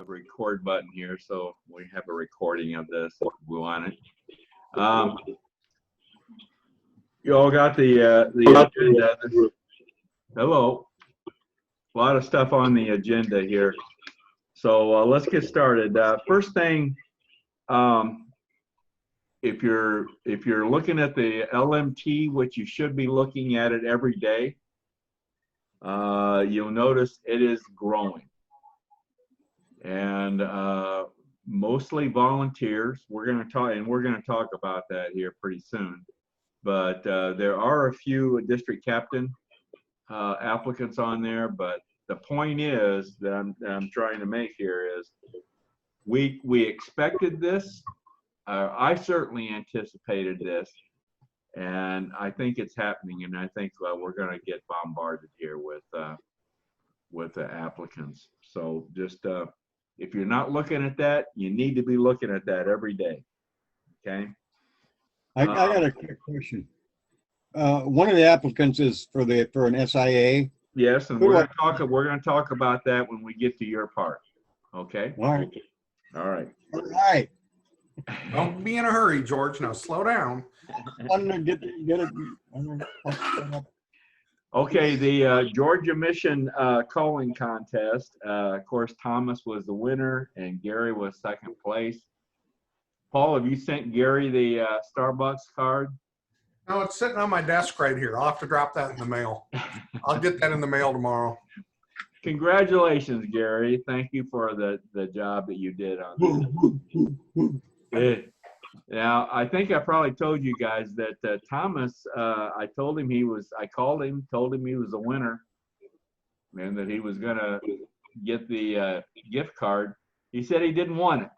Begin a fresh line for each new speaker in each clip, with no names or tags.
record button here, so we have a recording of this if we want it. You all got the agenda. Hello. A lot of stuff on the agenda here. So let's get started. First thing, if you're looking at the LMT, which you should be looking at it every day, you'll notice it is growing, and mostly volunteers. We're going to talk about that here pretty soon. But there are a few district captain applicants on there. But the point is that I'm trying to make here is we expected this. I certainly anticipated this, and I think it's happening. And I think we're going to get bombarded here with the applicants. So just if you're not looking at that, you need to be looking at that every day. Okay.
I got a quick question. One of the applicants is for an SIA.
Yes, and we're going to talk about that when we get to your part. Okay.
All right.
All right.
All right.
Don't be in a hurry, George. Now slow down.
Okay, the Georgia Mission calling contest. Of course, Thomas was the winner, and Gary was second place. Paul, have you sent Gary the Starbucks card?
No, it's sitting on my desk right here. I'll have to drop that in the mail. I'll get that in the mail tomorrow.
Congratulations, Gary. Thank you for the job that you did on this. Now, I think I probably told you guys that Thomas, I called him, told him he was a winner, and that he was going to get the gift card. He said he didn't want it.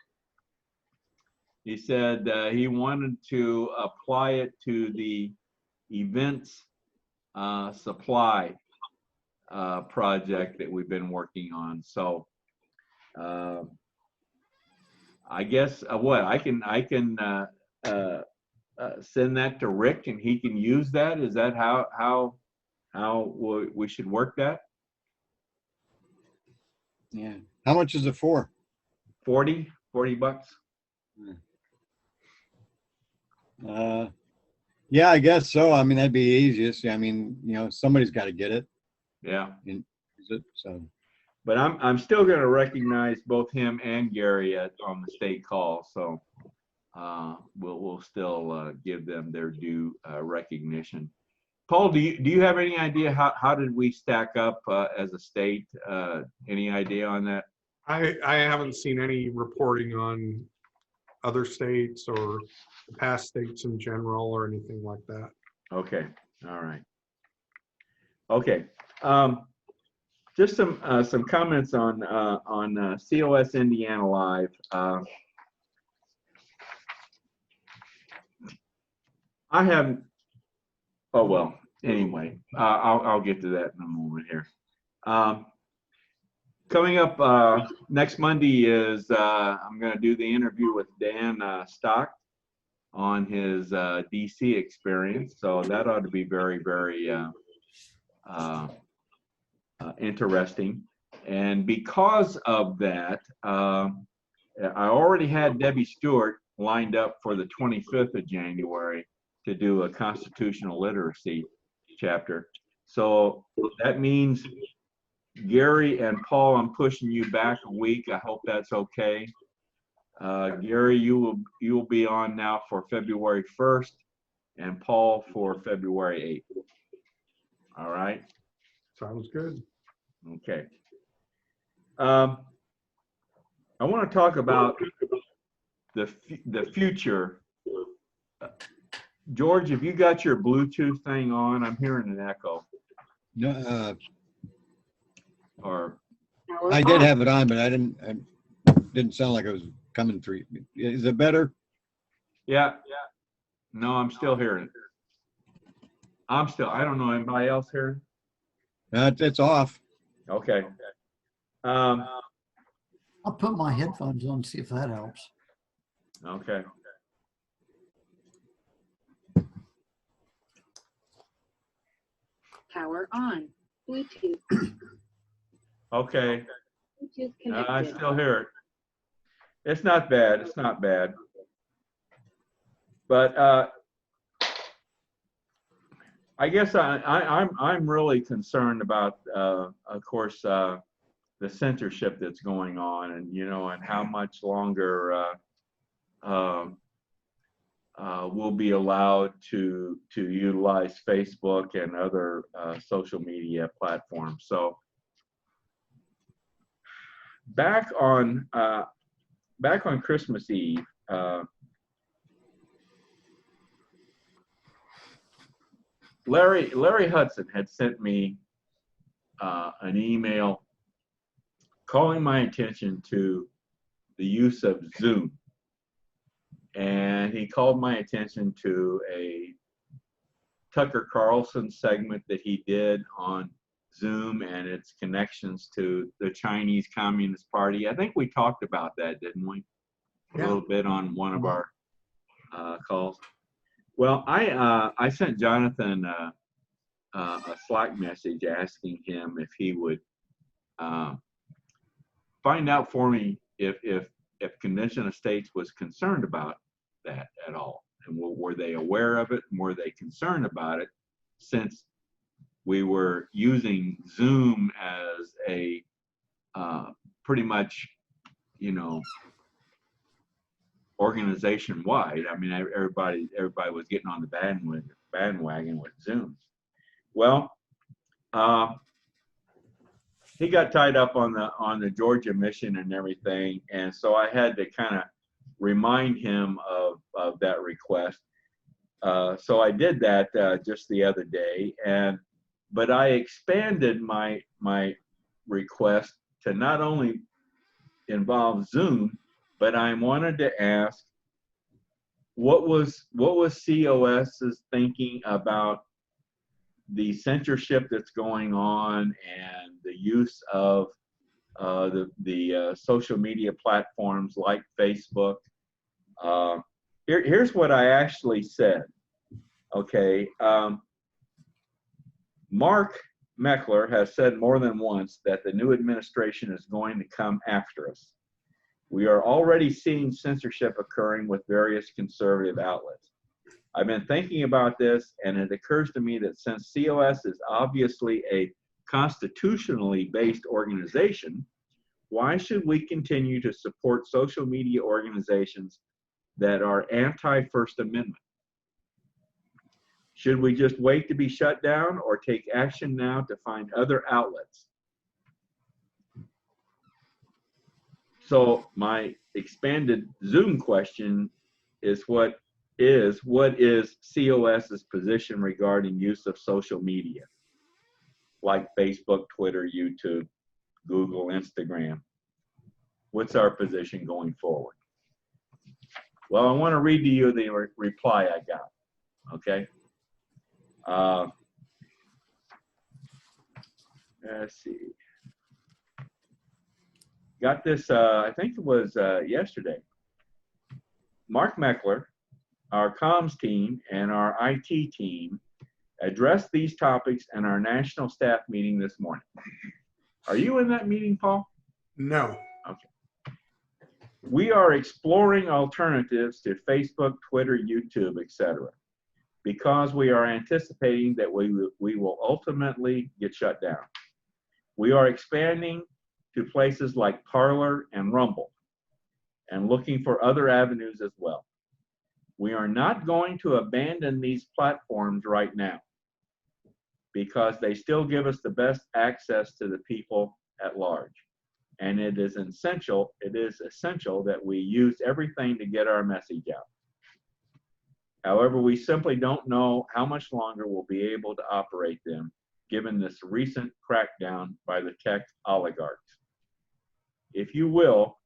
He said he wanted to apply it to the events supply project that we've been working on. So I guess I can send that to Rick and he can use that. Is that how we should work that?
Yeah. How much is it for?
40 bucks.
Yeah, I guess so. I mean, that'd be easiest. I mean, somebody's got to get it.
Yeah.
And use it. So.
But I'm still going to recognize both him and Gary on the state call. So we'll still give them their due recognition. Paul, do you have any idea how did we stack up as a state? Any idea on that?
I haven't seen any reporting on other states or past states in general or anything like that.
Okay. All right. Okay. Just some comments on COS Indiana Live. I haven't. Oh well. Anyway, I'll get to that in a moment here. Coming up next Monday is I'm going to do the interview with Dan Stock on his DC experience. So that ought to be very, very interesting. And because of that, I already had Debbie Stewart lined up for the 25th of January to do a constitutional literacy chapter. So that means Gary and Paul, I'm pushing you back a week. I hope that's okay. Gary, you will be on now for February 1st, and Paul for February 8th. All right.
Sounds good.
Okay. I want to talk about the future. George, have you got your Bluetooth thing on? I'm hearing an echo.
No,
Or
I did have it on, but I didn't sound like it was coming through. Is it better?
yeah. No, I'm still hearing it. I don't know, anybody else hearing?
It's off.
Okay.
I'll put my headphones on, see if that helps.
Okay.
Power on. Bluetooth.
Okay. I still hear it. It's not bad. It's not bad. But I guess I'm really concerned about, of course, the censorship that's going on, and and how much longer we'll be allowed to utilize Facebook and other social media platforms. So back on Christmas Eve, Larry Hudson had sent me an email calling my attention to the use of Zoom. And he called my attention to a Tucker Carlson segment that he did on Zoom and its connections to the Chinese Communist Party. I think we talked about that, didn't we? A little bit on one of our calls. Well, I sent Jonathan a Slack message asking him if he would find out for me if Convention of States was concerned about that at all, and were they aware of it, and were they concerned about it, since we were using Zoom as a pretty much, organization wide. I mean, everybody was getting on the bandwagon with Zoom. Well, he got tied up on the Georgia mission and everything, and so I had to kind of remind him of that request. So I did that just the other day, but I expanded my request to not only involve Zoom, but I wanted to ask what was COS's thinking about the censorship that's going on and the use of the social media platforms like Facebook. Here's what I actually said. Okay, Mark Meckler has said more than once that the new administration is going to come after us. We are already seeing censorship occurring with various conservative outlets. I've been thinking about this, and it occurs to me that since COS is obviously a constitutionally based organization, why should we continue to support social media organizations that are anti-First Amendment? Should we just wait to be shut down or take action now to find other outlets? So my expanded Zoom question is what is COS's position regarding use of social media like Facebook, Twitter, YouTube, Google, Instagram? What's our position going forward? Well, I want to read to you the reply I got, okay? Let's see. Got this, I think it was yesterday. Mark Meckler, our comms team, and our IT team addressed these topics in our national staff meeting this morning. Are you in that meeting, Paul?
No.
Okay. We are exploring alternatives to Facebook, Twitter, YouTube, etc., because we are anticipating that we will ultimately get shut down. We are expanding to places like Parler and Rumble and looking for other avenues as well. We are not going to abandon these platforms right now because they still give us the best access to the people at large. And it is essential that we use everything to get our message out. However, we simply don't know how much longer we'll be able to operate them given this recent crackdown by the tech oligarchs. If you will,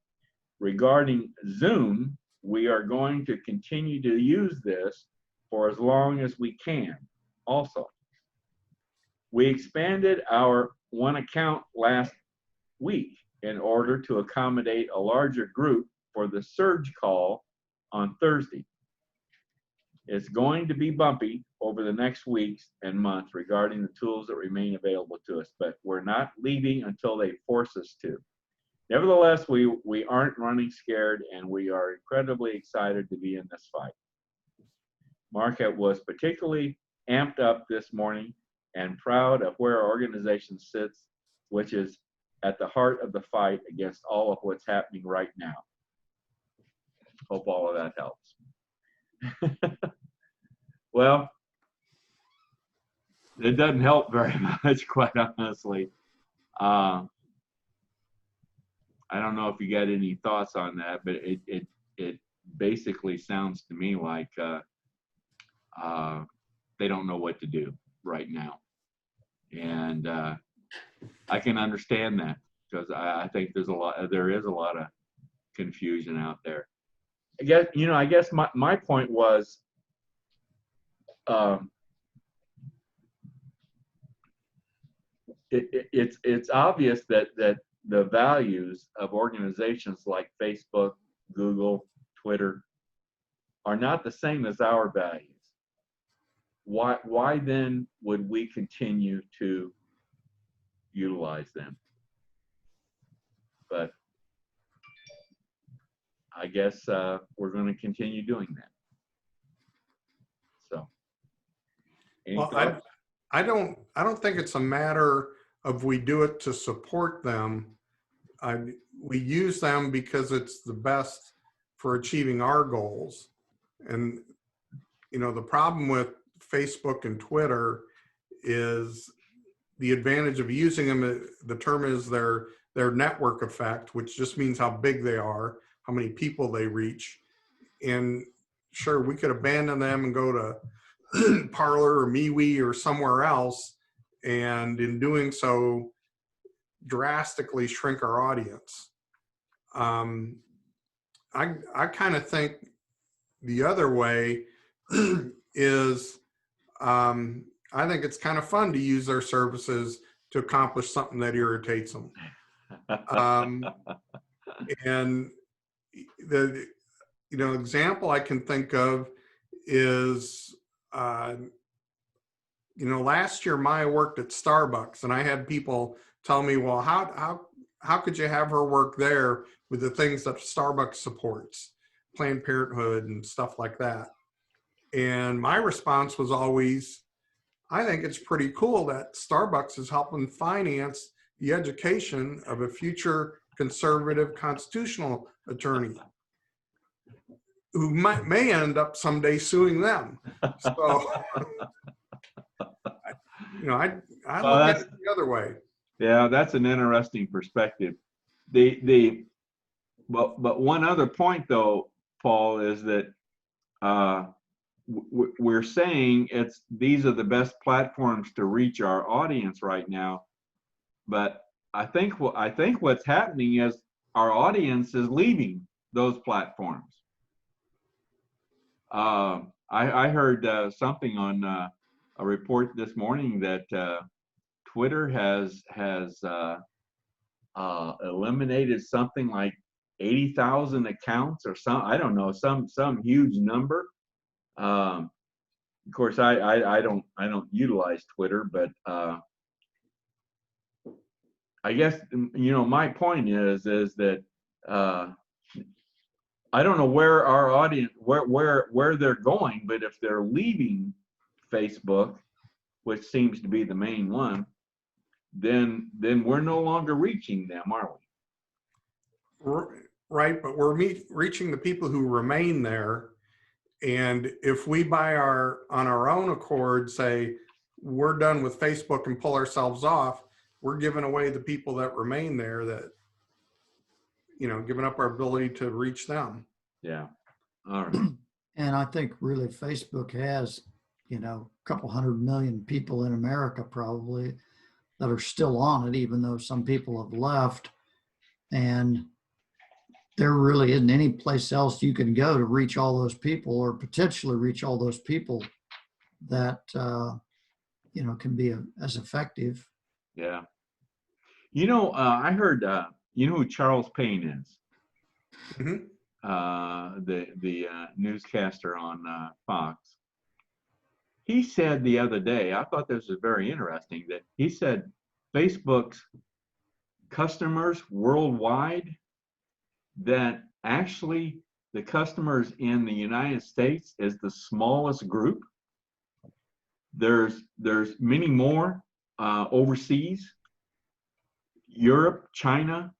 regarding Zoom, we are going to continue to use this for as long as we can also. We expanded our one account last week in order to accommodate a larger group for the surge call on Thursday. It's going to be bumpy over the next weeks and months regarding the tools that remain available to us, but we're not leaving until they force us to. Nevertheless, we aren't running scared, and we are incredibly excited to be in this fight. Marquette was particularly amped up this morning and proud of where our organization sits, which is at the heart of the fight against all of what's happening right now. Hope all of that helps. Well, it doesn't help very much, quite honestly. I don't know if you got any thoughts on that, but it basically sounds to me like they don't know what to do right now, and I can understand that, because I think there is a lot of confusion out there. I guess my point was, it's obvious that the values of organizations like Facebook, Google, Twitter are not the same as our values. Why then would we continue to utilize them? But I guess we're going to continue doing that. So,
Well, I don't think it's a matter of we do it to support them. We use them because it's the best for achieving our goals. And, the problem with Facebook and Twitter is the advantage of using them. The term is their network effect, which just means how big they are, how many people they reach. And sure, we could abandon them and go to Parler or MeWe or somewhere else, and in doing so, drastically shrink our audience. I kind of think the other way is, I think it's kind of fun to use their services to accomplish something that irritates them. And the example I can think of is, last year Maya worked at Starbucks, and I had people tell me, well, how could you have her work there with the things that Starbucks supports, Planned Parenthood and stuff like that? And my response was always, I think it's pretty cool that Starbucks is helping finance the education of a future conservative constitutional attorney who may end up someday suing them. So, I look at it the other way.
Yeah, that's an interesting perspective. But one other point though, Paul, is that we're saying these are the best platforms to reach our audience right now. But I think what's happening is our audience is leaving those platforms. I heard something on a report this morning that Twitter has eliminated something like 80,000 accounts or some, I don't know, some huge number. Of course, I don't utilize Twitter, but I guess my point is that I don't know where our audience where they're going, but if they're leaving Facebook, which seems to be the main one, then we're no longer reaching them, are we?
Right, but we're reaching the people who remain there. And if we on our own accord say we're done with Facebook and pull ourselves off, we're giving away the people that remain there, that giving up our ability to reach them.
Yeah. All right.
And I think really Facebook has, a couple 100 million people in America probably that are still on it, even though some people have left. And there really isn't any place else you can go to reach all those people, or potentially reach all those people that, can be as effective.
Yeah. I heard, who Charles Payne is?
Mm-hmm.
The newscaster on Fox. He said the other day, I thought this was very interesting, that he said Facebook's customers worldwide, that actually the customers in the United States is the smallest group. There's many more overseas, Europe, China,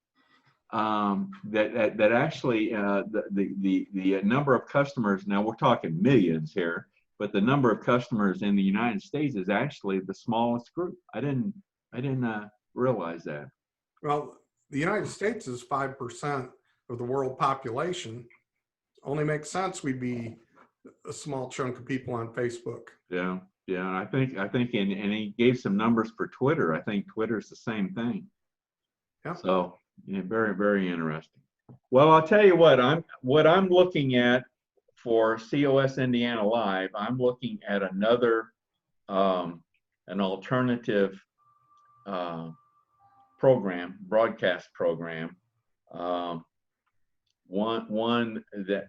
that actually the number of customers, now we're talking millions here, but the number of customers in the United States is actually the smallest group. I didn't realize that.
Well, the United States is 5% of the world population. Only makes sense we'd be a small chunk of people on Facebook.
Yeah, yeah. And I think, and he gave some numbers for Twitter. I think Twitter's the same thing.
Yeah.
So, yeah, very, very interesting. Well, I'll tell you what I'm looking at for COS Indiana Live. I'm looking at another, an alternative program, broadcast program. One that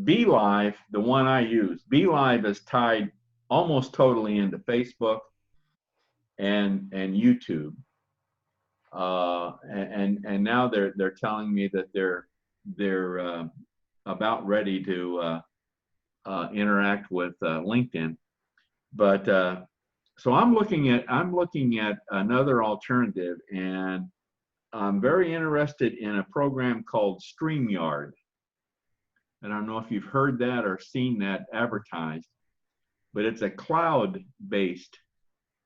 BeLive, the one I use, BeLive is tied almost totally into Facebook and YouTube. And now they're telling me that they're about ready to interact with LinkedIn. But so I'm looking at another alternative, and I'm very interested in a program called StreamYard. I don't know if you've heard that or seen that advertised, but it's a cloud-based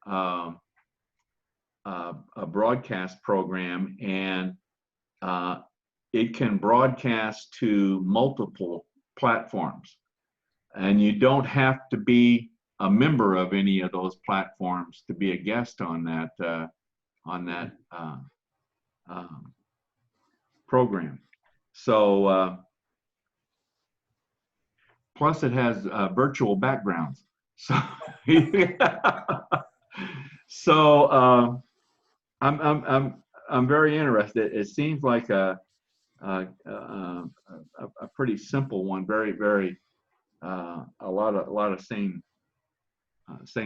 a broadcast program, and it can broadcast to multiple platforms, and you don't have to be a member of any of those platforms to be a guest on that program. So plus it has virtual backgrounds. So so I'm very interested. It seems like a pretty simple one. Very a lot of same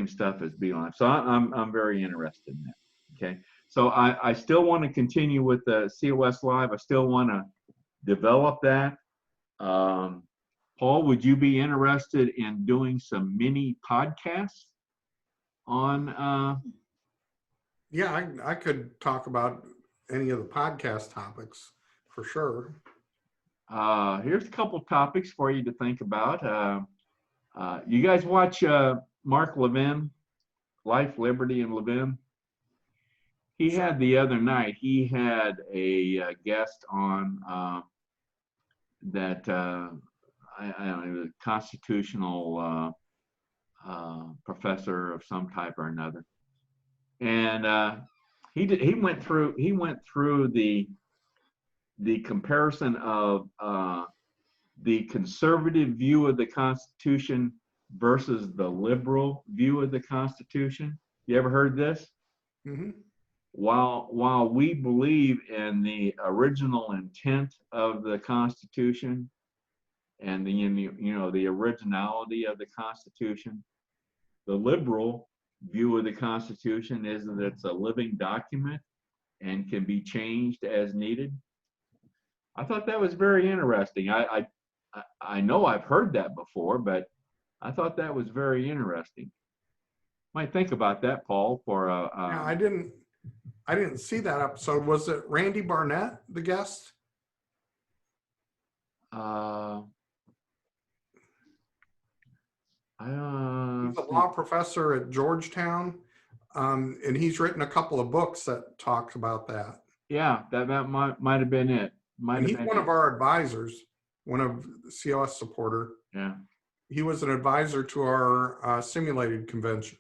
stuff as BeLive. So I'm very interested in that. Okay. So I still want to continue with the COS Live. I still want to develop that. Paul, would you be interested in doing some mini podcasts on?
Yeah, I could talk about any of the podcast topics for sure.
Here's a couple topics for you to think about. You guys watch Mark Levin, Life, Liberty, and Levin? He had the other night, he had a guest on that I don't know, a constitutional professor of some type or another, and he went through the comparison of the conservative view of the Constitution versus the liberal view of the Constitution. You ever heard this?
Mm-hmm.
While we believe in the original intent of the Constitution and the originality of the Constitution, the liberal view of the Constitution is that it's a living document and can be changed as needed. I thought that was very interesting. I know I've heard that before, but I thought that was very interesting. Might think about that, Paul, for
Yeah, I didn't see that episode. Was it Randy Barnett, the guest?
He's
He's a law professor at Georgetown, and he's written a couple of books that talk about that.
Yeah, that might have been it.
And he's one of our advisors, one of the COS supporter.
Yeah.
He was an advisor to our simulated convention.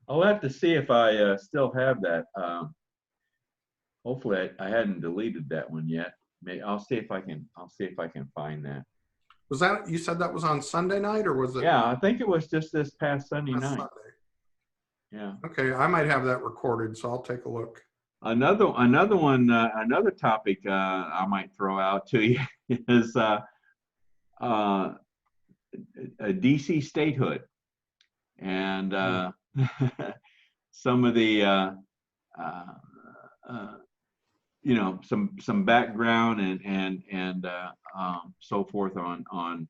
I'll have to see if I still have that. Hopefully, I hadn't deleted that one yet. I'll see if I can find that.
Was that, you said that was on Sunday night, or was it?
Yeah, I think it was just this past Sunday night.
Sunday.
Yeah.
Okay, I might have that recorded, so I'll take a look.
Another one, another topic I might throw out to you is a DC statehood, and some of the you know, some background and so forth on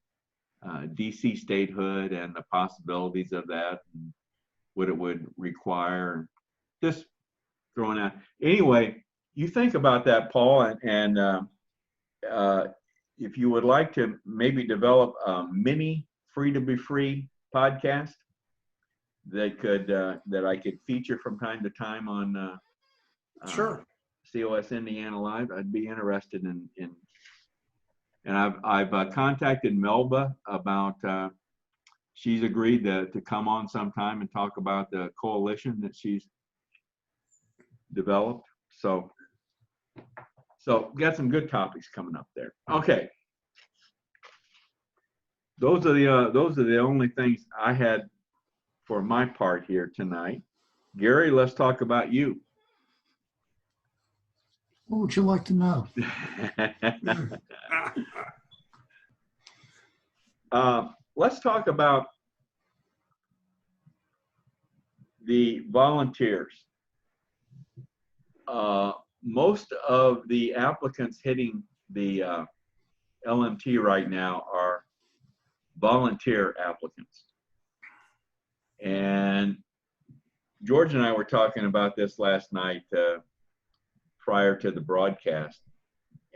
DC statehood and the possibilities of that, and what it would require. Just throwing out. Anyway, you think about that, Paul, and if you would like to maybe develop a mini Free to Be Free podcast that could that I could feature from time to time on
Sure.
COS Indiana Live, I'd be interested in. And I've contacted Melba about. She's agreed to come on sometime and talk about the coalition that she's developed. So got some good topics coming up there. Okay. Those are the only things I had for my part here tonight. Gary, let's talk about you.
What would you like to know?
Let's talk about the volunteers. Most of the applicants hitting the LMT right now are volunteer applicants. And George and I were talking about this last night prior to the broadcast.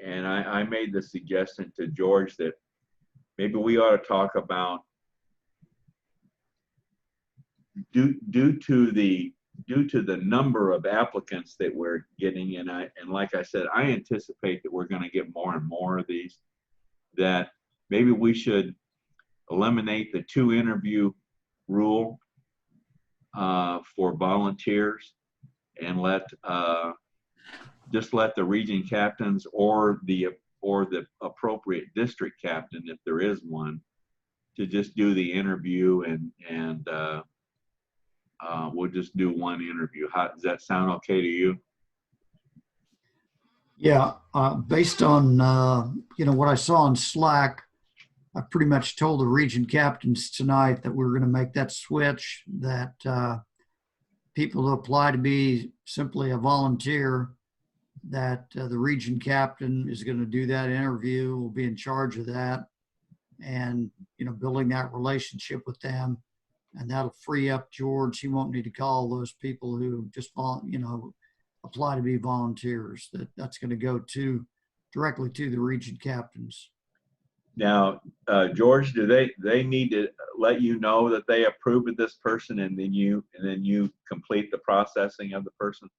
And I made the suggestion to George that maybe we ought to talk about due to the number of applicants that we're getting, and like I said, I anticipate that we're going to get more and more of these, that maybe we should eliminate the 2 interview rule for volunteers and just let the region captains or the appropriate district captain, if there is one, to just do the interview, and we'll just do 1 interview. Does that sound okay to you?
Yeah, based on what I saw on Slack, I pretty much told the region captains tonight that we're going to make that switch, that people who apply to be simply a volunteer, that the region captain is going to do that interview, will be in charge of that, and building that relationship with them, and that'll free up George. He won't need to call those people who just apply to be volunteers. That's going to go directly to the region captains.
Now, George, do they need to let you know that they approve of this person, and then you complete the processing of the person?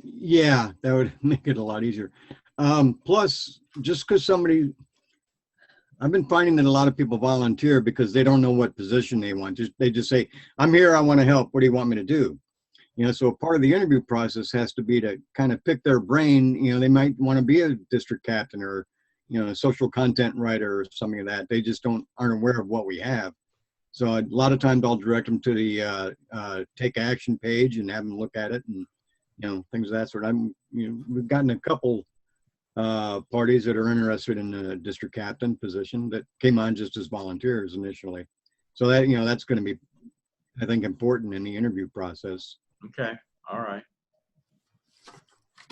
Yeah, that would make it a lot easier. Plus, just because I've been finding that a lot of people volunteer because they don't know what position they want. They just say, "I'm here, I want to help. What do you want me to do?" So part of the interview process has to be to kind of pick their brain. They might want to be a district captain or, a social content writer or something like that. They just aren't aware of what we have. So a lot of times I'll direct them to the take action page and have them look at it, and things of that sort. We've gotten a couple parties that are interested in the district captain position that came on just as volunteers initially. So that, that's going to be, I think, important in the interview process.
Okay. All right.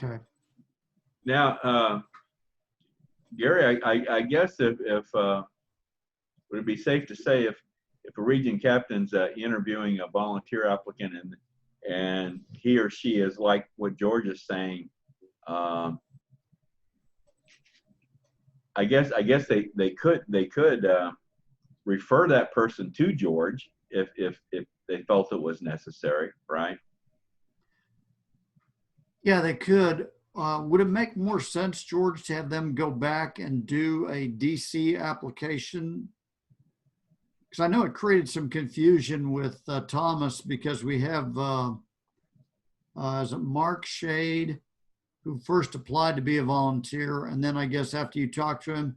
Okay.
Now, Gary, I guess if would it be safe to say if a region captain's interviewing a volunteer applicant and he or she is like what George is saying, I guess they could refer that person to George if they felt it was necessary, right?
Yeah, they could. Would it make more sense, George, to have them go back and do a DC application? Because I know it created some confusion with Thomas, because we have is it Mark Shade, who first applied to be a volunteer, and then I guess after you talked to him,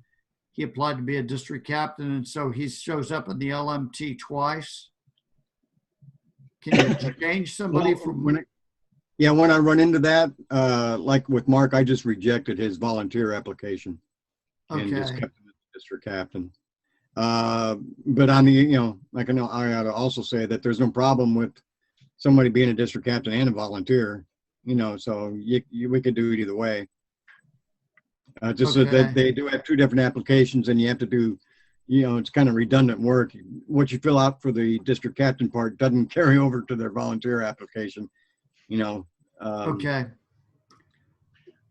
he applied to be a district captain, and so he shows up in the LMT twice. Can you change somebody from?
When I run into that, like with Mark, I just rejected his volunteer application and just kept him as district captain. But on the, I ought to also say that there's no problem with somebody being a district captain and a volunteer. you know, so we could do it either way. Just so
Okay.
that they do have two different applications and you have to do, you know, it's kind of redundant work. What you fill out for the district captain part doesn't carry over to their volunteer application, you know.
Okay.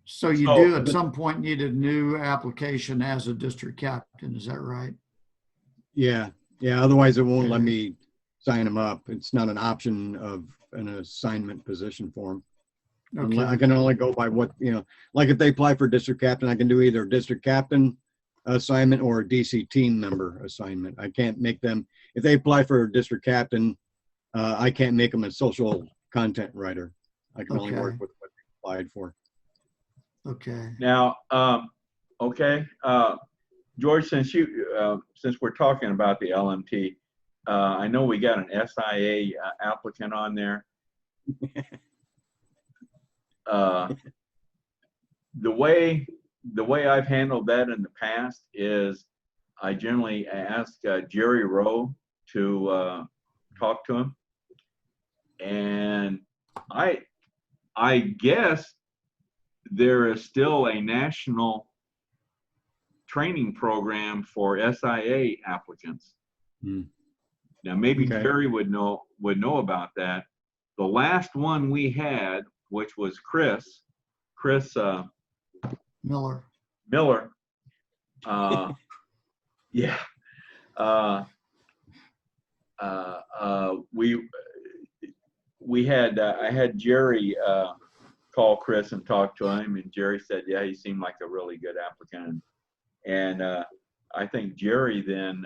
So you
So-
do at some point need a new application as a district captain, is that right?
Yeah, yeah, otherwise it won't let
Okay.
me sign them up. It's not an option of an assignment position for them. I
Okay,
can only go by what, you know, like if they apply for district captain, I can do either district captain assignment or a DC team member assignment. I can't make them, if they apply for a district captain, I can't make them a social content writer. I can only work
Okay.
with what they applied for.
okay.
Now, okay, George, since we're talking about the LMT, I know we got an SIA applicant on there. The way I've handled that in the past is I generally ask Jerry Rowe to talk to him, and I guess there is still a national training program for SIA applicants.
Hmm.
Now, maybe
Okay.
Jerry would know about that. The last one we had, which was Chris
Miller.
Miller. Yeah. We had I had Jerry call Chris and talk to him, and Jerry said, yeah, he seemed like a really good applicant. And I think Jerry then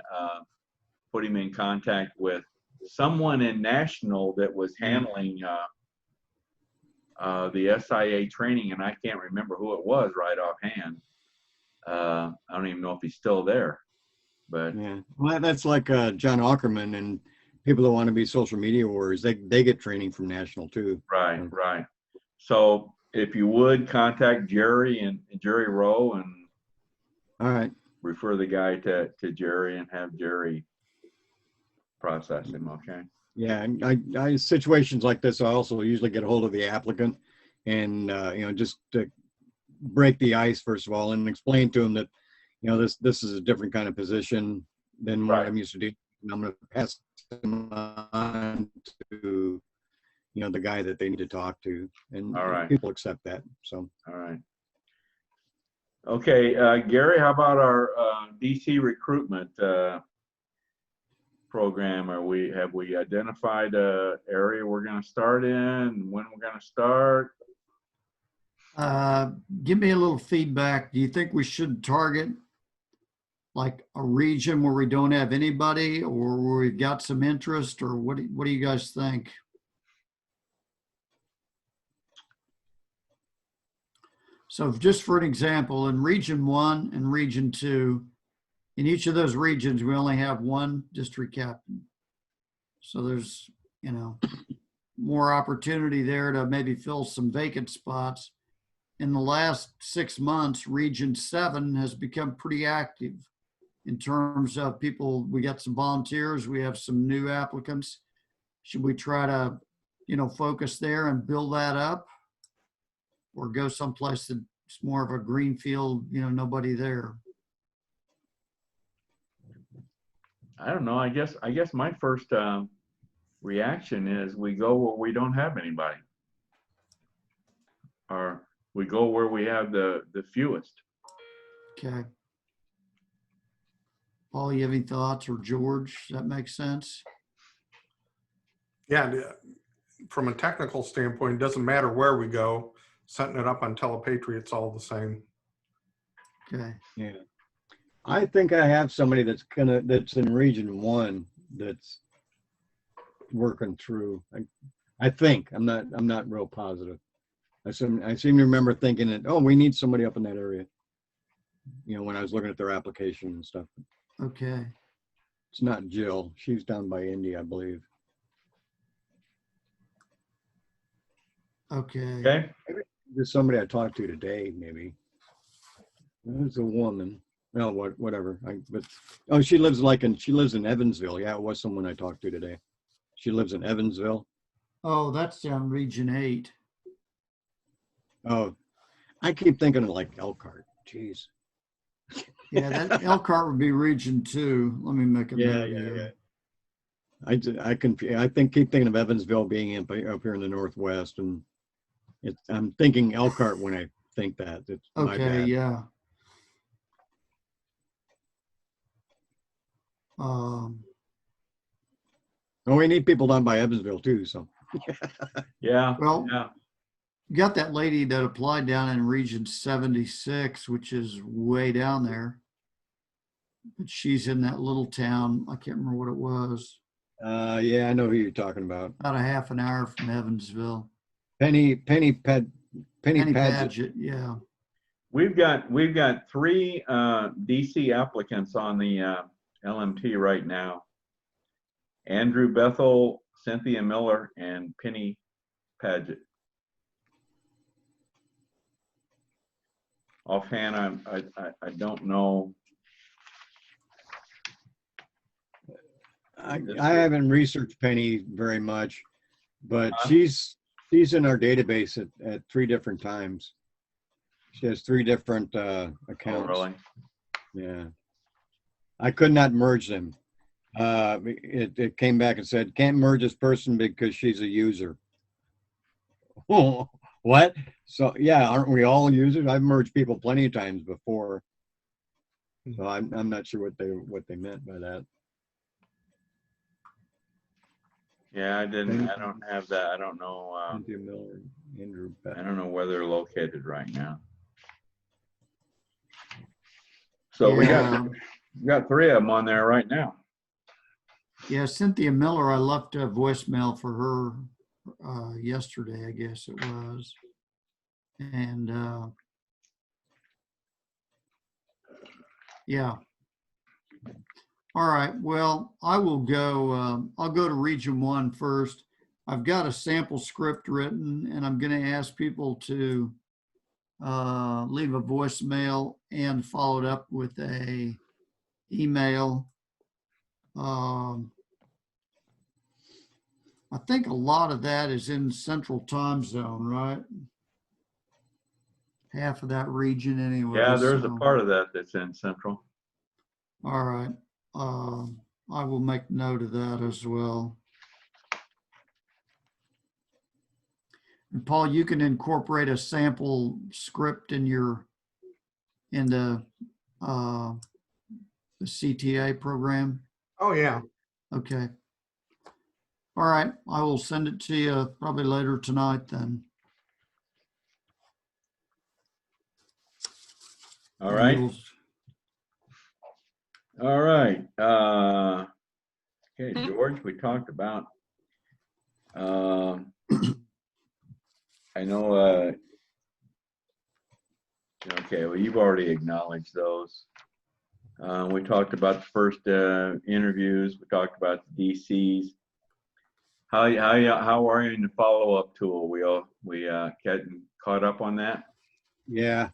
put him in contact with someone in National that was handling the SIA training, and I can't remember who it was right offhand. I don't even know if he's still there, but
Yeah, well, that's like John Ackerman and people that want to be social media warriors. They get training from National too.
right. So if you would contact Jerry and Jerry Rowe and
All right.
refer the guy to Jerry and have Jerry process him, okay?
Yeah, and I situations like this, I also usually get a hold of the applicant and you know, just to break the ice first of all and explain to them that, you know, this is a different kind of position than what
Right.
I'm used to doing. And I'm going to pass them on to, you know, the guy that they need to talk to, and
All right.
people accept that. So
All right. Okay, Gary, how about our DC recruitment program? Have we identified a area we're going to start in, when we're going to start?
Give me a little feedback. Do you think we should target like a region where we don't have anybody or where we've got some interest, or what do you guys think? So just for an example, in Region 1 and Region 2, in each of those regions, we only have one district captain. So there's, you know, more opportunity there to maybe fill some vacant spots. In the last 6 months, Region 7 has become pretty active in terms of people. We got some volunteers, we have some new applicants. Should we try to, you know, focus there and build that up? Or go someplace that's more of a green field, you know, nobody there?
I don't know. I guess my first reaction is we go where we don't have anybody, or we go where we have the fewest.
Okay. Paul, you have any thoughts, or George? Does that make sense?
Yeah, from a technical standpoint, it doesn't matter where we go. Setting it up on Telepatriot's all the same.
Okay.
yeah, I think I have somebody that's in Region 1 that's working through. I think I'm not real positive. I seem to remember thinking that, oh, we need somebody up in that area. You know, when I was looking at their application and stuff.
Okay.
It's not Jill. She's down by Indy, I believe.
Okay.
Okay.
There's somebody I talked to today, maybe. It was a woman. Well, whatever. Oh, she lives in Evansville. Yeah, it was someone I talked to today. She lives in Evansville.
Oh, that's down Region 8.
Oh, I keep thinking of like Elkhart. Jeez.
Yeah, that Elkhart would be Region 2. Let me make a
Yeah,
note
yeah,
here.
I keep thinking of Evansville being up here in the Northwest, and I'm thinking Elkhart when I think that. It's my
Okay,
bad.
yeah. Um,
Oh, we need people down by Evansville too. So
Yeah,
Well,
yeah.
you got that lady that applied down in Region 76, which is way down there. But she's in that little town. I can't remember what it was.
yeah, I know who you're talking about.
About a half an hour from Evansville.
Penny Paget.
Penny Paget, yeah.
We've got 3 DC applicants on the LMT right now. Andrew Bethel, Cynthia Miller, and Penny Paget. Offhand, I don't know.
I haven't researched Penny very much, but
Huh?
she's in our database at 3 different times. She has 3 different
Oh,
accounts.
really?
Yeah. I could not merge them. It came back and said, can't merge this person because she's a user. Oh, what? So yeah, aren't we all users? I've merged people plenty of times before. So I'm not sure what they meant by that.
Yeah, I don't have that. I don't know.
Cynthia Miller, Andrew
I
Bethel.
don't know where they're located right now. So we
Yeah.
got 3 of them on there right now.
Yeah, Cynthia Miller, I left a voicemail for her yesterday, I guess it was. And yeah. All right. Well, I will go. I'll go to Region 1 first. I've got a sample script written, and I'm going to ask people to leave a voicemail and follow it up with a email. I think a lot of that is in Central Time Zone, right? Half of that region anyway.
Yeah, there's a
so-
part of that that's in Central.
All right. I will make note of that as well. And Paul, you can incorporate a sample script in the CTA program.
Oh, yeah.
Okay. All right. I will send it to you probably later tonight then.
All right.
And
All right. Okay, George, we talked about. I know. Okay, well, you've already acknowledged those. We talked about the first interviews. We talked about the DCs. How are you in the follow-up tool? We getting caught up on that?
Yeah.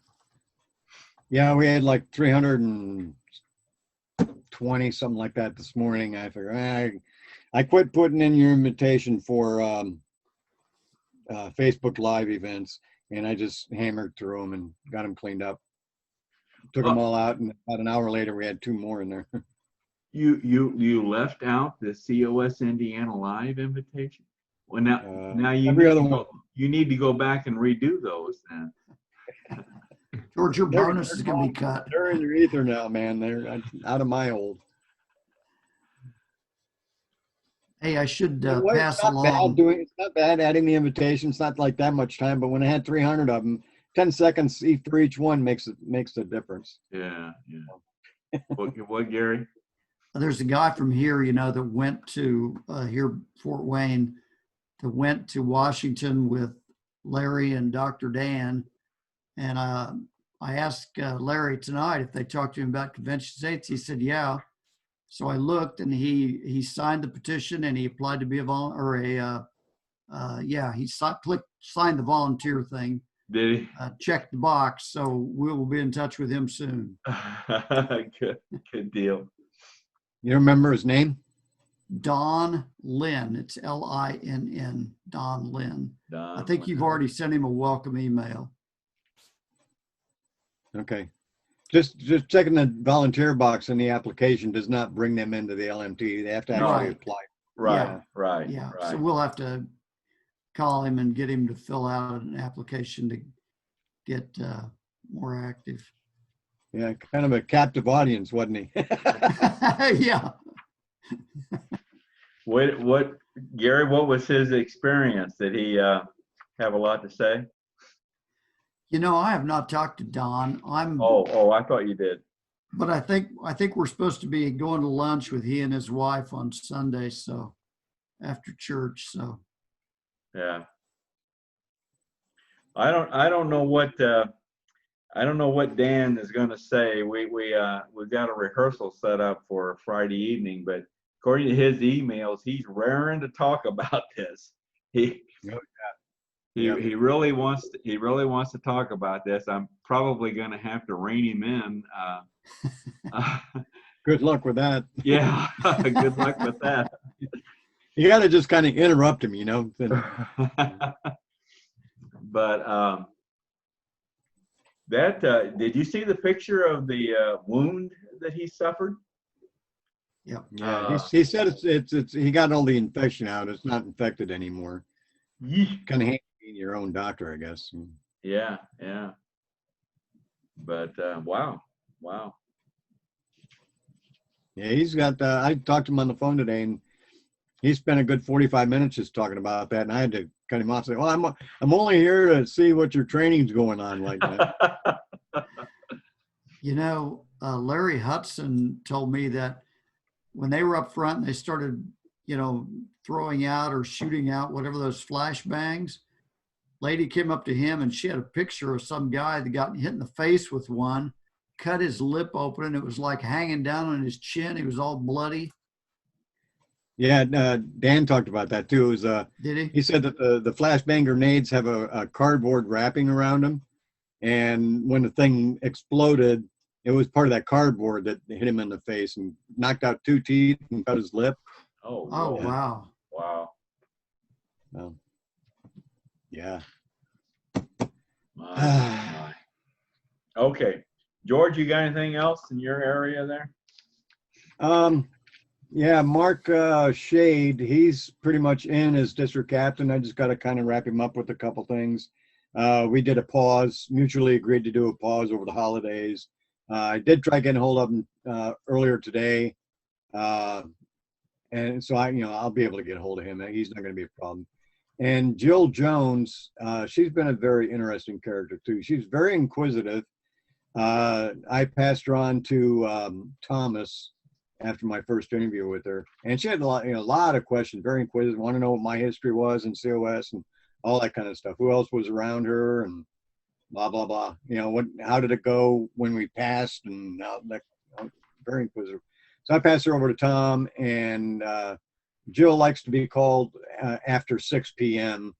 Yeah, we had like 320, something like that this morning. I figured I quit putting in your invitation for Facebook Live events, and I just hammered through them and got them cleaned up. Took them all out, and about an hour later, we had 2 more in there.
You left out the COS Indiana Live invitation? Well, now you
every other one.
You need to go back and redo those then.
George, your bonus is going to be cut.
They're in your ether now, man. They're out of my old.
Hey, I should
You know what?
pass
It's not
along.
It's not bad adding the invitation. It's not like that much time, but when I had 300 of them, 10 seconds for each one makes a difference.
Yeah. What, Gary?
There's a guy from here, that went to here, Fort Wayne, that went to Washington with Larry and Dr. Dan. And I asked Larry tonight if they talked to him about convention states. He said, yeah. So I looked, and he signed the petition, and he applied to be a volunteer, he signed the volunteer thing.
Did he?
Checked the box. So we will be in touch with him soon.
Good deal.
You remember his name?
Don Lynn. It's Linn. Don Lynn.
Don,
I think you've already sent him a welcome email.
Okay. Just checking the volunteer box in the application does not bring them into the LMT. They have to actually
Right.
apply.
Right,
Yeah.
right,
Yeah,
right.
so we'll have to call him and get him to fill out an application to get more active.
Yeah, kind of a captive audience, wasn't he?
Yeah.
What, Gary, what was his experience? Did he have a lot to say?
You know, I have not talked to Don.
Oh, I thought you did.
But I think we're supposed to be going to lunch with he and his wife on Sunday, so after church, so.
Yeah. I don't know what Dan is going to say. We've got a rehearsal set up for Friday evening, but according to his emails, he's raring to talk about this. He really wants to talk about this. I'm probably going to have to rein him in.
Good luck with that.
Yeah, good luck with that.
You got to just kind of interrupt him, you know.
But did you see the picture of the wound that he suffered?
Yeah.
Yeah, he said it's he got all the infection out. It's not infected anymore. Kind of handy being your own doctor, I guess.
Yeah. But wow.
Yeah, he's got. I talked to him on the phone today, and he spent a good 45 minutes just talking about that. And I had to cut him off. Say, "Well, I'm only here to see what your training's going on like that."
You know, Larry Hudson told me that when they were up front, they started, throwing out or shooting out whatever those flashbangs. Lady came up to him and she had a picture of some guy that got hit in the face with one, cut his lip open, and it was like hanging down on his chin. He was all bloody.
Yeah, Dan talked about that too. It was,
Did he?
he said that the flashbang grenades have a cardboard wrapping around them, and when the thing exploded, it was part of that cardboard that hit him in the face and knocked out 2 teeth and cut his lip.
Oh,
Oh,
Lord.
wow.
Wow.
Yeah.
My. Okay. George, you got anything else in your area there?
Yeah, Mark Shade, he's pretty much in as district captain. I just got to kind of wrap him up with a couple things. We did a pause, mutually agreed to do a pause over the holidays. I did try getting a hold of him earlier today. And so I'll be able to get a hold of him. He's not going to be a problem. And Jill Jones, she's been a very interesting character too. She's very inquisitive. I passed her on to Thomas after my first interview with her, and she had a lot of questions. Very inquisitive, want to know what my history was in COS and all that kind of stuff. Who else was around her and blah blah blah. How did it go when we passed and very inquisitive. So I passed her over to Tom, and Jill likes to be called after 6 p.m.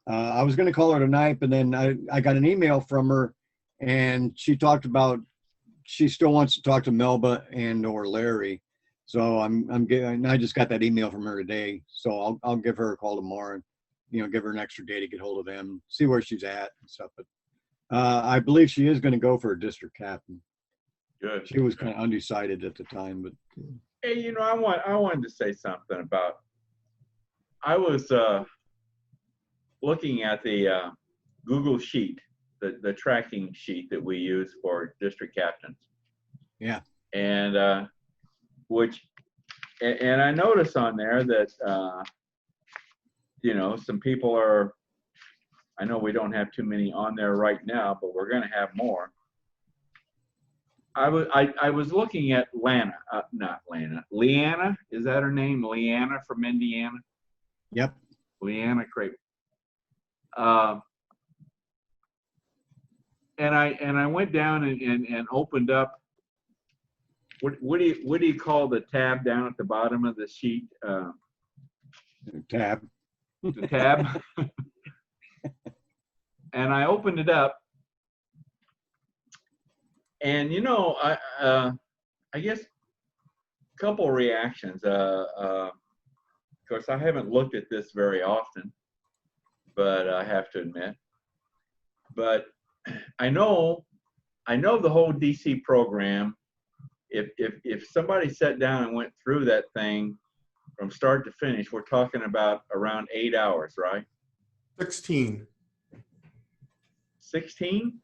I was going to call her tonight, but then I got an email from her, and she talked about she still wants to talk to Melba and or Larry. So I just got that email from her today. So I'll give her a call tomorrow and, give her an extra day to get hold of them, see where she's at and stuff. But I believe she is going to go for a district captain.
Good.
She was kind of undecided at the time, but.
Hey, I wanted to say something about, I was looking at the Google sheet, the tracking sheet that we use for district captains.
Yeah.
And I noticed on there that, some people are, I know we don't have too many on there right now, but we're going to have more. I was looking at Leanna, is that her name? Leanna from Indiana?
Yep.
Leanna Crape. And I went down and opened up, what do you call the tab down at the bottom of the sheet?
Tab.
The tab. And I opened it up. And I guess a couple reactions. Of course, I haven't looked at this very often, but I have to admit. But I know I know the whole DC program. If somebody sat down and went through that thing from start to finish, we're talking about around 8 hours, right?
16.
16?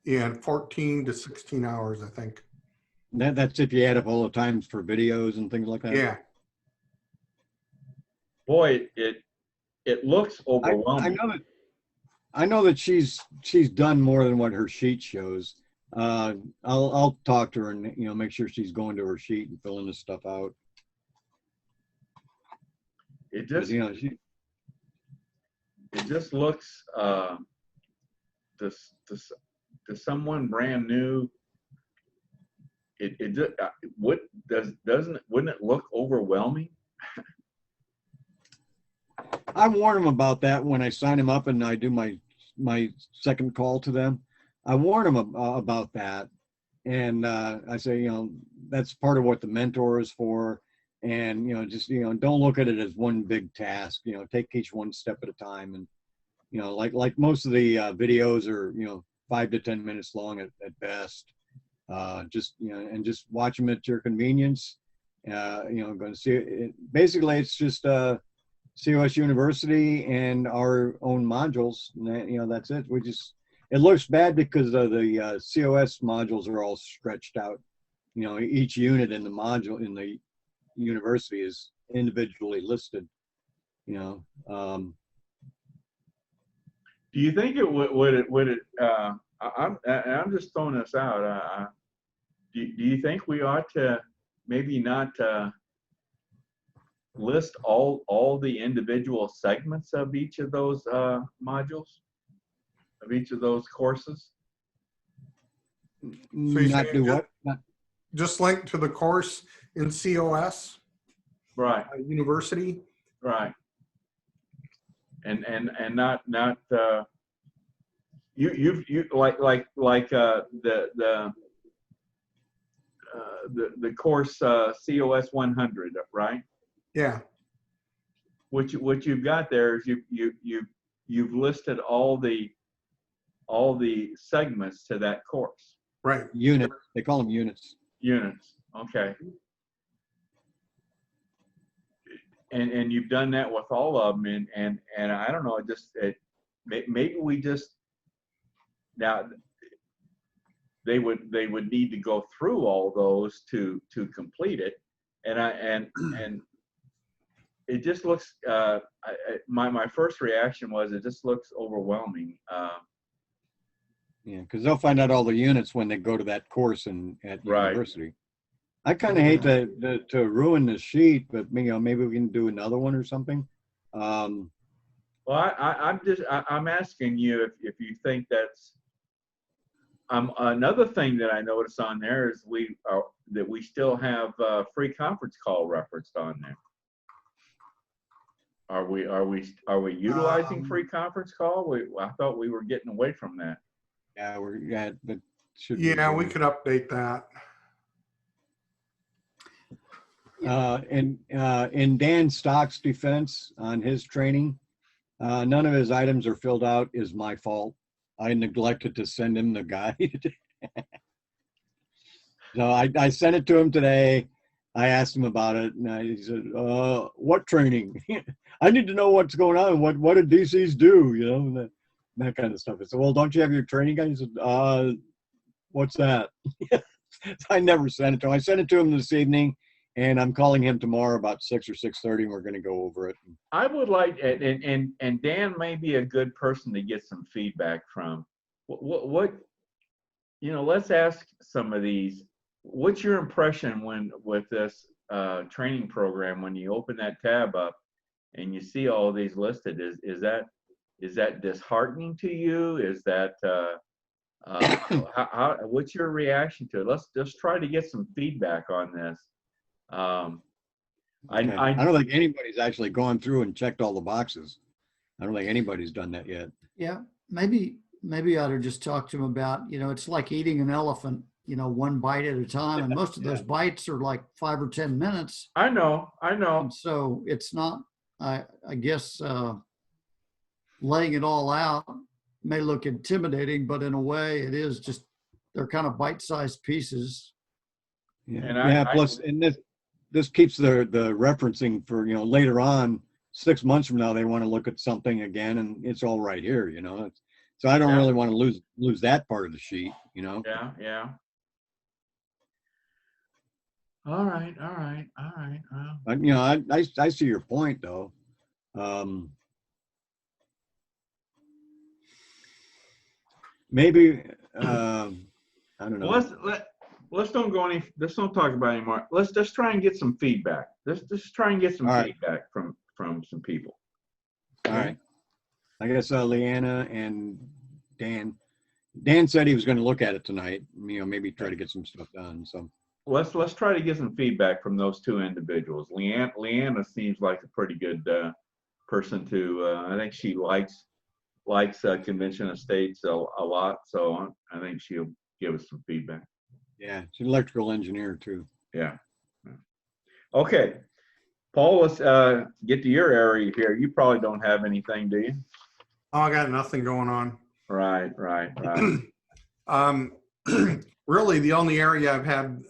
Yeah, 14 to 16 hours, I think.
That's if you add up all the times for videos and things like that.
Yeah.
Boy, it looks
I
overwhelming.
know that she's done more than what her sheet shows. I'll talk to her and make sure she's going to her sheet and filling this stuff out.
It
'Cause,
just
she,
it just looks to someone brand new. It just wouldn't it look overwhelming?
I warn them about that when I sign them up and I do my second call to them. I warn them about that, and I say, that's part of what the mentor is for, and just don't look at it as one big task. Take each one step at a time, and like most of the videos are 5 to 10 minutes long at best. Just and just watch them at your convenience. Going to see it. Basically, it's just COS University and our own modules. And that's it. It looks bad because the COS modules are all stretched out. Each unit in the module in the university is individually listed.
Do you think it would it? I'm just throwing this out. Do you think we ought to maybe not list all the individual segments of each of those modules, of each of those courses?
you're
Not
saying
do what? Not,
Just link to the course in COS
Right,
University.
right. And not you like the course COS 100, right?
Yeah.
What you've got there is you've listed all the segments to that course.
Right.
unit. They call them units.
Units. Okay. And you've done that with all of them, and I don't know, maybe we just now they would need to go through all those to complete it, and it just looks my first reaction was it just looks overwhelming.
Yeah, because they'll find out all the units when they go to that course at
Right.
university. I kind of hate to ruin the sheet, but maybe we can do another one or something.
Well, I'm asking you if you think that's another thing that I noticed on there is that we still have free conference call referenced on there. Are we utilizing free conference call? I thought we were getting away from that.
Yeah, but should
Yeah, we could update that.
In Dan Stock's defense on his training, none of his items are filled out is my fault. I neglected to send him the guide. So I sent it to him today. I asked him about it, and he said, what training? I need to know what's going on. What did DCs do? And that kind of stuff. I said, well, don't you have your training guide? He said, what's that? I never sent it to him. I sent it to him this evening, and I'm calling him tomorrow about 6 or 6:30, and we're going to go over it.
I would like, and Dan may be a good person to get some feedback from. What let's ask some of these. What's your impression with this training program when you open that tab up and you see all these listed? Is that disheartening to you? Is that what's your reaction to it? Let's just try to get some feedback on this.
I don't think anybody's actually gone through and checked all the boxes. I don't think anybody's done that yet.
Yeah, maybe I ought to just talk to him about, it's like eating an elephant, one bite at a time. And most of those bites are like 5 or 10 minutes.
I know.
And so it's not, I guess, laying it all out may look intimidating, but in a way it is just, they're kind of bite-sized pieces.
Yeah,
And
yeah. Plus, and this keeps the referencing for, later on, 6 months from now, they want to look at something again, and it's all right here. So I don't
Yeah.
really want to lose that part of the sheet.
Yeah, yeah. All right, all right, all right. Well,
But I see your point though. Maybe I don't know.
let's don't go let's don't talk about it anymore. Let's just try and get some feedback. Let's just try and get some
All right.
feedback from some people.
All right. I guess Leanna and Dan. Dan said he was going to look at it tonight. Maybe try to get some stuff done. So
Let's try to get some feedback from those two individuals. Leanna seems like a pretty good person to. I think she likes Convention Estates a lot, so I think she'll give us some feedback.
yeah, she's an electrical engineer too.
Yeah. Okay, Paul, let's get to your area here. You probably don't have anything, do you?
Oh, I got nothing going on.
Right.
Really, the only area I've had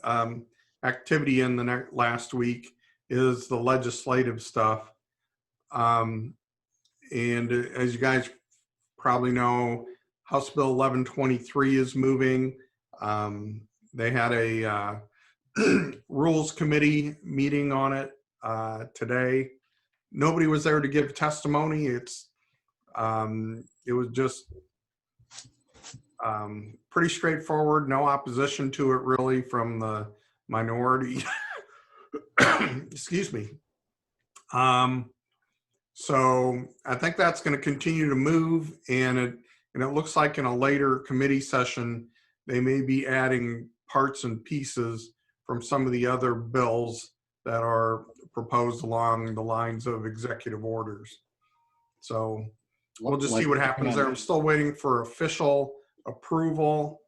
activity in the last week is the legislative stuff. And as you guys probably know, House Bill 1123 is moving. They had a Rules Committee meeting on it today. Nobody was there to give testimony. It was just pretty straightforward, no opposition to it really from the minority. Excuse me. So I think that's going to continue to move, and it looks like in a later committee session, they may be adding parts and pieces from some of the other bills that are proposed along the lines of executive orders. So we'll just see what happens there. I'm still waiting for official approval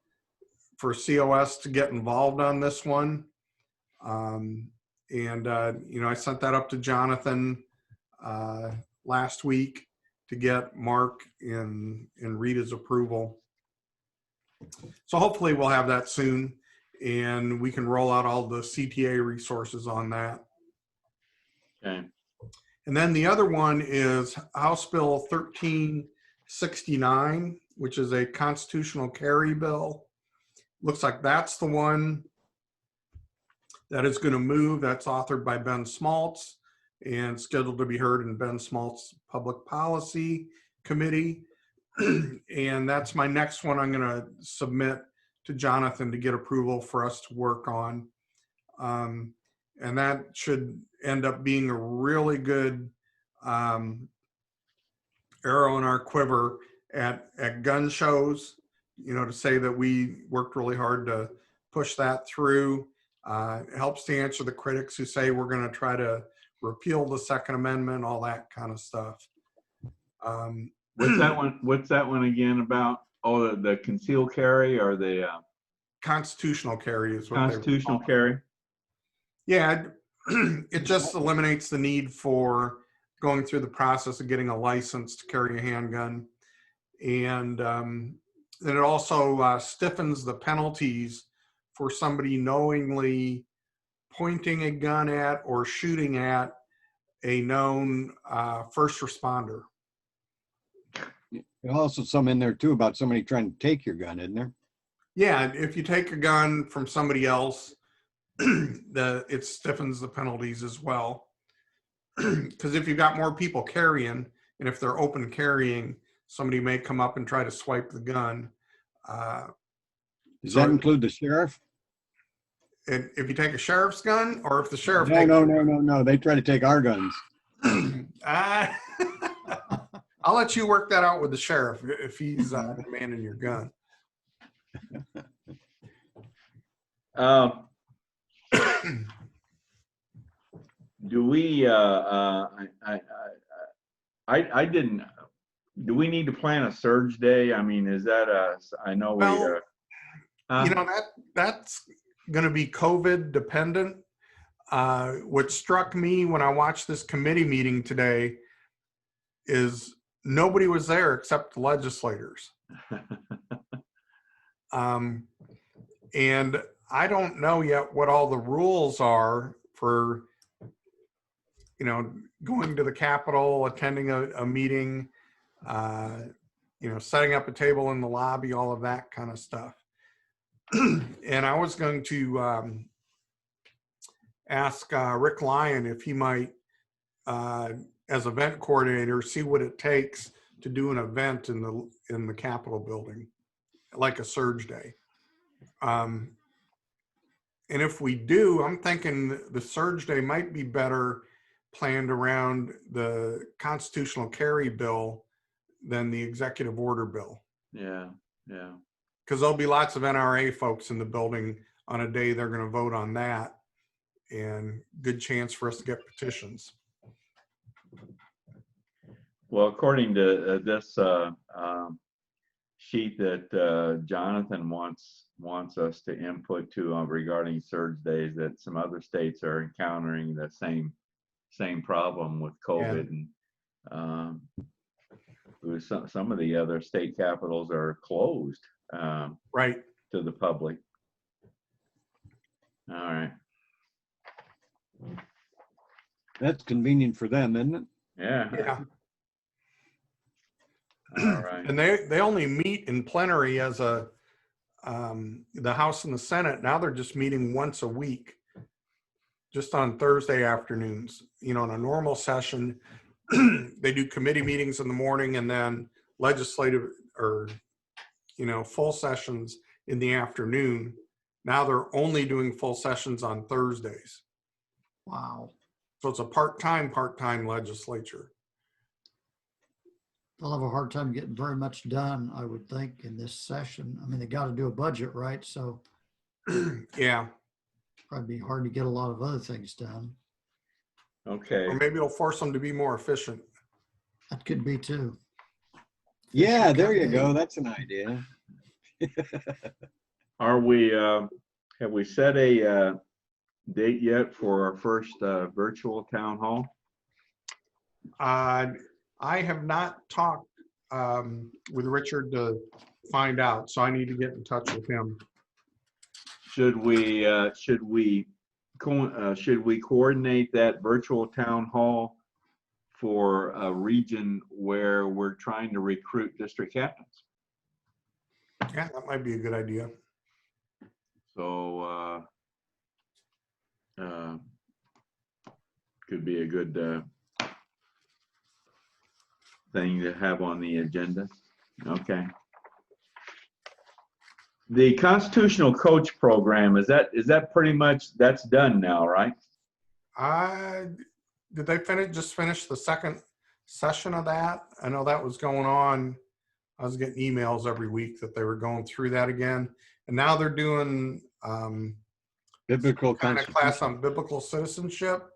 for COS to get involved on this one. I sent that up to Jonathan last week to get Mark and Rita's approval. So hopefully we'll have that soon, and we can roll out all the CTA resources on that.
Okay.
And then the other one is House Bill 1369, which is a constitutional carry bill. Looks like that's the one that is going to move. That's authored by Ben Smaltz and scheduled to be heard in Ben Smaltz Public Policy Committee. And that's my next one I'm going to submit to Jonathan to get approval for us to work on. And that should end up being a really good arrow in our quiver at gun shows, to say that we worked really hard to push that through. It helps to answer the critics who say we're going to try to repeal the Second Amendment, all that kind of stuff.
What's that one again about? Oh, the concealed carry or the
Constitutional carry is what
constitutional carry?
Yeah, it just eliminates the need for going through the process of getting a license to carry a handgun. And it also stiffens the penalties for somebody knowingly pointing a gun at or shooting at a known first responder.
There's also some in there too about somebody trying to take your gun, isn't there?
Yeah, if you take a gun from somebody else, it stiffens the penalties as well. Because if you've got more people carrying, and if they're open carrying, somebody may come up and try to swipe the gun.
Does that include the sheriff?
And if you take a sheriff's gun, or if the sheriff
No. They try to take our guns.
I'll let you work that out with the sheriff if he's demanding your gun.
Do we? Do we need to plan a surge day? I mean, is that I know
Well, that's going to be COVID dependent. What struck me when I watched this committee meeting today is nobody was there except the legislators. And I don't know yet what all the rules are for, going to the Capitol, attending a meeting, setting up a table in the lobby, all of that kind of stuff. And I was going to ask Rick Lyon if he might, as event coordinator, see what it takes to do an event in the Capitol building, like a Surge Day. And if we do, I'm thinking the Surge Day might be better planned around the constitutional carry bill than the executive order bill.
Yeah, yeah.
Because there'll be lots of NRA folks in the building on a day they're going to vote on that, and good chance for us to get petitions.
Well, according to this sheet that Jonathan wants us to input to regarding surge days, that some other states are encountering the same problem with COVID, and some of the other state capitals are closed
Right.
to the public. All right.
That's convenient for them, isn't it?
Yeah.
Yeah.
All right.
And they only meet in plenary as the House and the Senate. Now they're just meeting once a week, just on Thursday afternoons. In a normal session, they do committee meetings in the morning and then legislative or, full sessions in the afternoon. Now they're only doing full sessions on Thursdays.
Wow.
So it's a part-time legislature.
They'll have a hard time getting very much done, I would think, in this session. I mean, they got to do a budget, right? So
Yeah.
probably be hard to get a lot of other things done.
Okay.
Or maybe it'll force them to be more efficient.
That could be too.
Yeah, there you go. That's an idea.
Are we, have we set a date yet for our first virtual town hall?
I have not talked with Richard to find out, so I need to get in touch with him.
Should we coordinate that virtual town hall for a region where we're trying to recruit district captains?
Yeah, that might be a good idea.
So could be a good thing to have on the agenda. Okay. The constitutional coach program, is that pretty much, that's done now, right?
Did they finish the second session of that? I know that was going on. I was getting emails every week that they were going through that again. And now they're doing
Biblical
kind of class
Constitution.
on biblical citizenship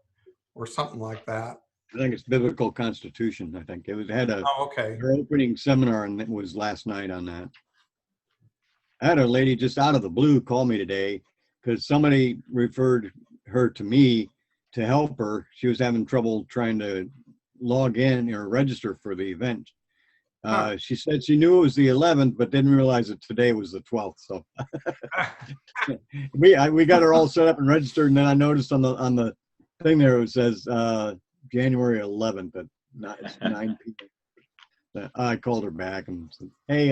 or something like that.
I think it's Biblical Constitution. I think it had a
Oh, okay.
their opening seminar, and it was last night on that. I had a lady just out of the blue call me today because somebody referred her to me to help her. She was having trouble trying to log in or register for the event. She said she knew it was the 11th, but didn't realize that today was the 12th. So we got her all set up and registered, and then I noticed on the thing there it says January 11th at 9 p.m. I called her back and said, "Hey,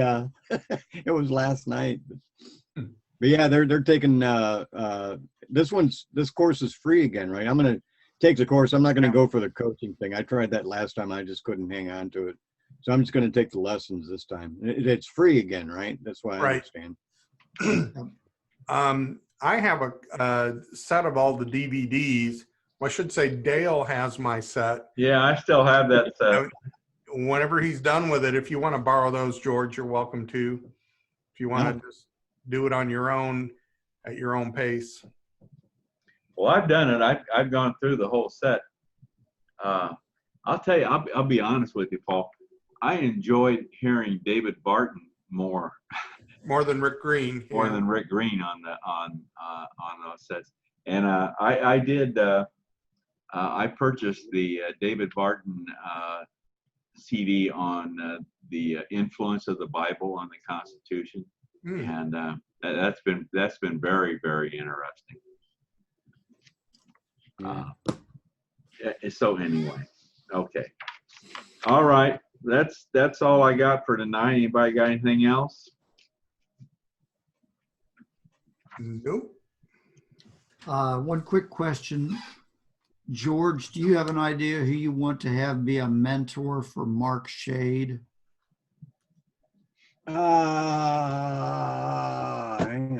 it was last night." But yeah, they're taking this course is free again, right? I'm gonna take the course. I'm not gonna go for the coaching thing. I tried that last time. I just couldn't hang on to it. So I'm just going to take the lessons this time. It's free again, right? That's why I understand.
I have a set of all the DVDs. Well, I should say Dale has my set.
Yeah, I still have that set.
Whenever he's done with it, if you want to borrow those, George, you're welcome to. If you want to just do it on your own, at your own pace.
Well, I've done it. I've gone through the whole set. I'll tell you, I'll be honest with you, Paul. I enjoyed hearing David Barton more
than Rick Green.
More than Rick Green on those sets. And I purchased the David Barton CD on the influence of the Bible on the Constitution, and that's been very, very interesting. So anyway, okay, all right. That's all I got for tonight. Anybody got anything else?
Nope.
One quick question. George, do you have an idea who you want to have be a mentor for Mark Shade?
Hang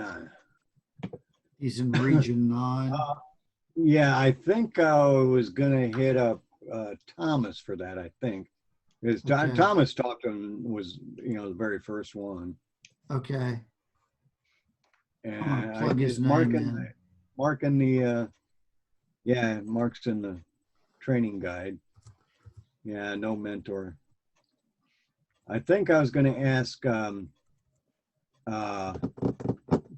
on.
He's in Region 9.
Yeah, I think I was gonna hit up Thomas for that, I think. Because
Okay.
Thomas talked to him was, the very first one.
Okay.
And
I'm gonna plug his
is Mark
name
in
in.
Mark in the yeah, Mark's in the training guide. Yeah, no mentor. I think I was gonna ask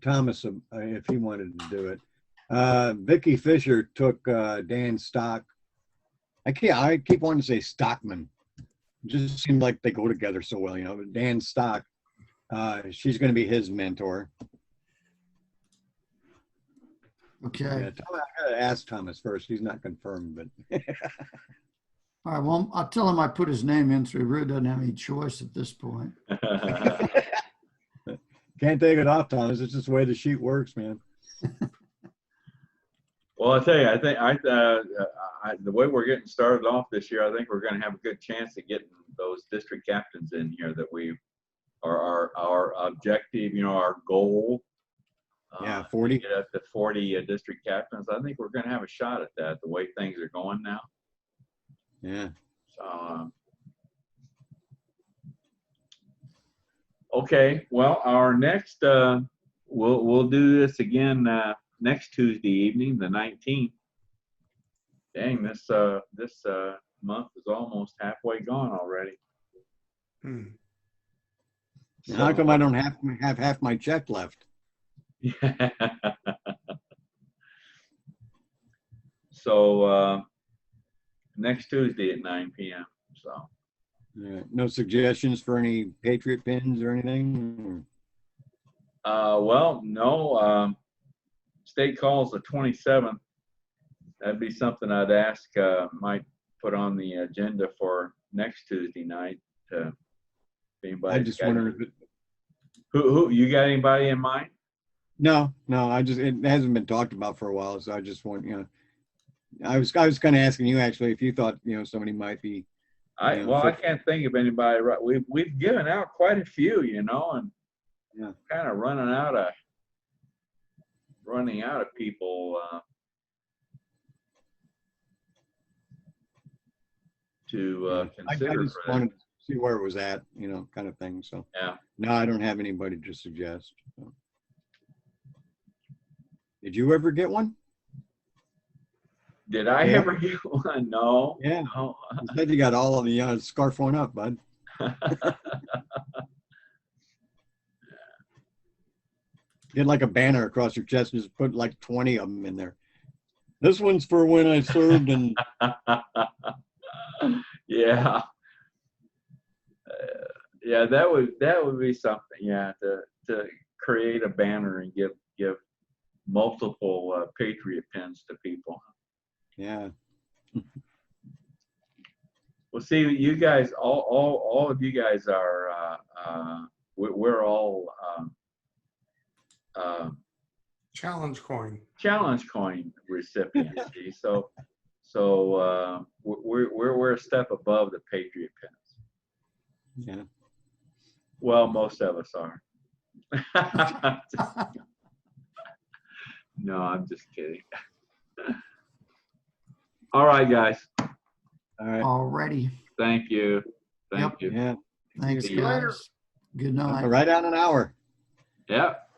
Thomas if he wanted to do it. Vicky Fisher took Dan Stock. I keep wanting to say Stockman. It just seemed like they go together so well, but Dan Stock, she's going to be his mentor.
Okay.
Yeah, I gotta ask Thomas first. He's not confirmed, but
All right. Well, I'll tell him I put his name in, so he really doesn't have any choice at this point.
can't take it off, Thomas. It's just the way the sheet works, man.
Well, I tell you, I think the way we're getting started off this year, I think we're going to have a good chance of getting those district captains in here that we are our objective, our goal.
Yeah, 40.
To get up to 40 district captains. I think we're going to have a shot at that, the way things are going now.
Yeah.
So, okay. Well, our next, we'll do this again next Tuesday evening, the 19th. Dang, this month is almost halfway gone already.
So, how come I don't have half my check left?
So next Tuesday at 9 p.m. So
No suggestions for any Patriot pins or anything?
well, no. State calls the 27th. That'd be something I'd ask might put on the agenda for next Tuesday night. Anybody?
I just wondered if
who you got anybody in mind?
No, it hasn't been talked about for a while, so I just want, I was kind of asking you actually if you thought, somebody might be.
I can't think of anybody. Right, we've given out quite a few, and
yeah,
kind of running out of people to consider.
I just wanted to see where it was at, kind of thing. So
yeah,
no, I don't have anybody to suggest. So. Did you ever get one?
Did I ever get one? No.
Yeah.
No.
You said you got all of the scarf one up, bud. Get like a banner across your chest and just put like 20 of them in there. This one's for when I served and.
Yeah. Yeah, that would be something. Yeah, to create a banner and give multiple Patriot pins to people.
Yeah.
Well, see, you guys, all of you guys are, we're all
Challenge coin.
challenge coin recipients. See? So we're a step above the Patriot pins.
Yeah.
Well, most of us are. No, I'm just kidding. All right, guys.
All right.
Alrighty.
Thank you. Thank you.
Yeah.
Thanks,
See you later.
guys. Good night.
Right on an hour.
Yep.